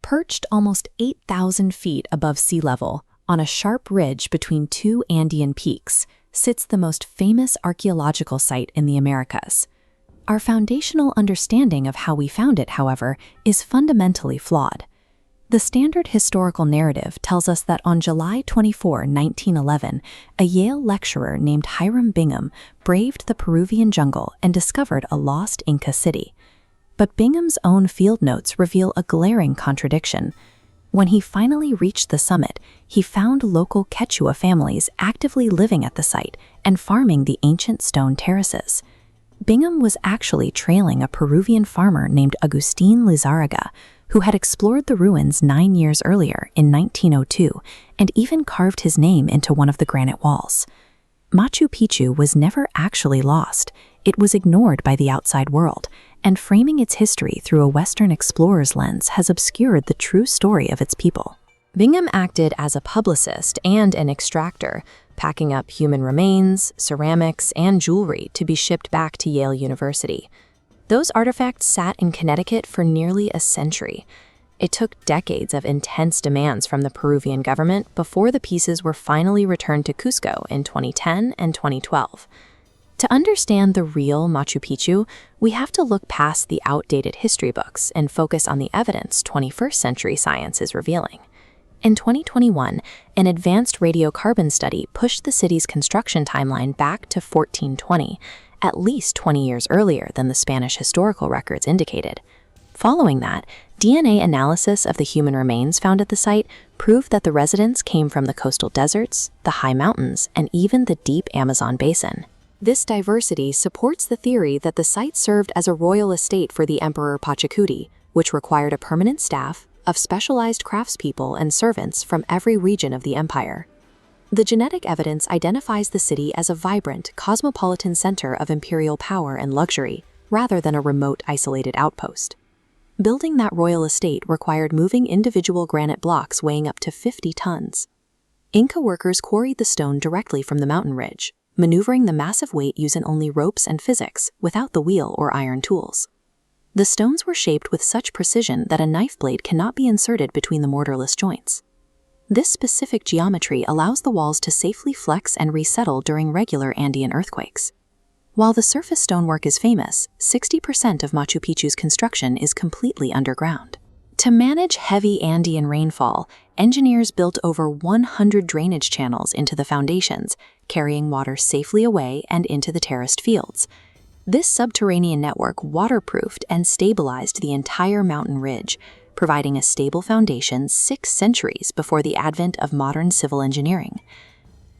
Perched almost 8,000 feet above sea level, on a sharp ridge between two Andean peaks, sits the most famous archaeological site in the Americas. Our foundational understanding of how we found it, however, is fundamentally flawed. The standard historical narrative tells us that on July 24, 1911, a Yale lecturer named Hiram Bingham braved the Peruvian jungle and discovered a lost Inca city. But Bingham's own field notes reveal a glaring contradiction. When he finally reached the summit, he found local Quechua families actively living at the site and farming the ancient stone terraces. Bingham was actually trailing a Peruvian farmer named Agustín Lizárraga, who had explored the ruins 9 years earlier in 1902 and even carved his name into one of the granite walls. Machu Picchu was never actually lost. It was ignored by the outside world, and framing its history through a Western explorer's lens has obscured the true story of its people. Bingham acted as a publicist and an extractor, packing up human remains, ceramics, and jewelry to be shipped back to Yale University. Those artifacts sat in Connecticut for nearly a century. It took decades of intense demands from the Peruvian government before the pieces were finally returned to Cusco in 2010 and 2012. To understand the real Machu Picchu, we have to look past the outdated history books and focus on the evidence 21st century science is revealing. In 2021, an advanced radiocarbon study pushed the city's construction timeline back to 1420, at least 20 years earlier than the Spanish historical records indicated. Following that, DNA analysis of the human remains found at the site proved that the residents came from the coastal deserts, the high mountains, and even the deep Amazon basin. This diversity supports the theory that the site served as a royal estate for the Emperor Pachacuti, which required a permanent staff of specialized craftspeople and servants from every region of the empire. The genetic evidence identifies the city as a vibrant, cosmopolitan center of imperial power and luxury, rather than a remote, isolated outpost. Building that royal estate required moving individual granite blocks weighing up to 50 tons. Inca workers quarried the stone directly from the mountain ridge, maneuvering the massive weight using only ropes and physics, without the wheel or iron tools. The stones were shaped with such precision that a knife blade cannot be inserted between the mortarless joints. This specific geometry allows the walls to safely flex and resettle during regular Andean earthquakes. While the surface stonework is famous, 60% of Machu Picchu's construction is completely underground. To manage heavy Andean rainfall, engineers built over 100 drainage channels into the foundations, carrying water safely away and into the terraced fields. This subterranean network waterproofed and stabilized the entire mountain ridge, providing a stable foundation 6 centuries before the advent of modern civil engineering.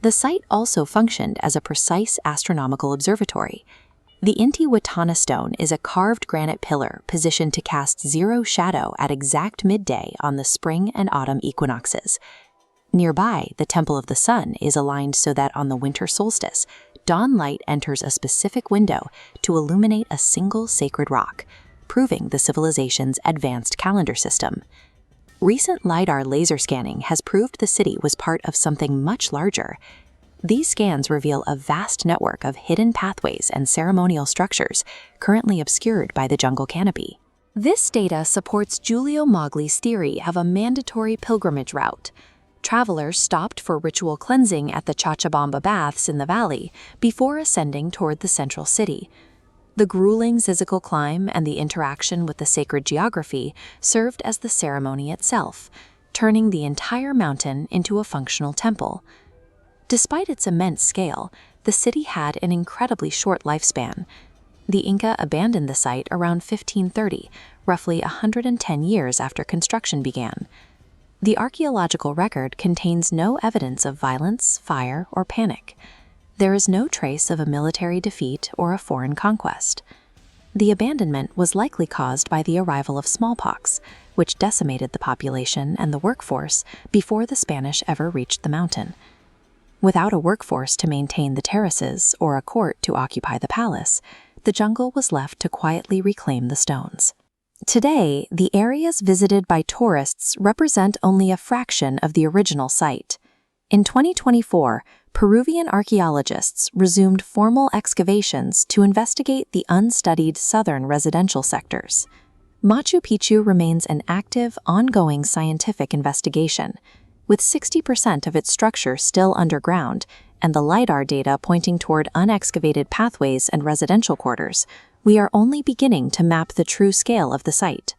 The site also functioned as a precise astronomical observatory. The Intihuatana Stone is a carved granite pillar positioned to cast zero shadow at exact midday on the spring and autumn equinoxes. Nearby, the Temple of the Sun is aligned so that on the winter solstice, dawn light enters a specific window to illuminate a single sacred rock, proving the civilization's advanced calendar system. Recent LiDAR laser scanning has proved the city was part of something much larger. These scans reveal a vast network of hidden pathways and ceremonial structures currently obscured by the jungle canopy. This data supports Giulio Magli's theory of a mandatory pilgrimage route. Travelers stopped for ritual cleansing at the Cochabamba baths in the valley before ascending toward the central city. The grueling physical climb and the interaction with the sacred geography served as the ceremony itself, turning the entire mountain into a functional temple. Despite its immense scale, the city had an incredibly short lifespan. The Inca abandoned the site around 1530, roughly 110 years after construction began. The archaeological record contains no evidence of violence, fire, or panic. There is no trace of a military defeat or a foreign conquest. The abandonment was likely caused by the arrival of smallpox, which decimated the population and the workforce before the Spanish ever reached the mountain. Without a workforce to maintain the terraces or a court to occupy the palace, the jungle was left to quietly reclaim the stones. Today, the areas visited by tourists represent only a fraction of the original site. In 2024, Peruvian archaeologists resumed formal excavations to investigate the unstudied southern residential sectors. Machu Picchu remains an active, ongoing scientific investigation. With 60% of its structure still underground and the LiDAR data pointing toward unexcavated pathways and residential quarters, we are only beginning to map the true scale of the site.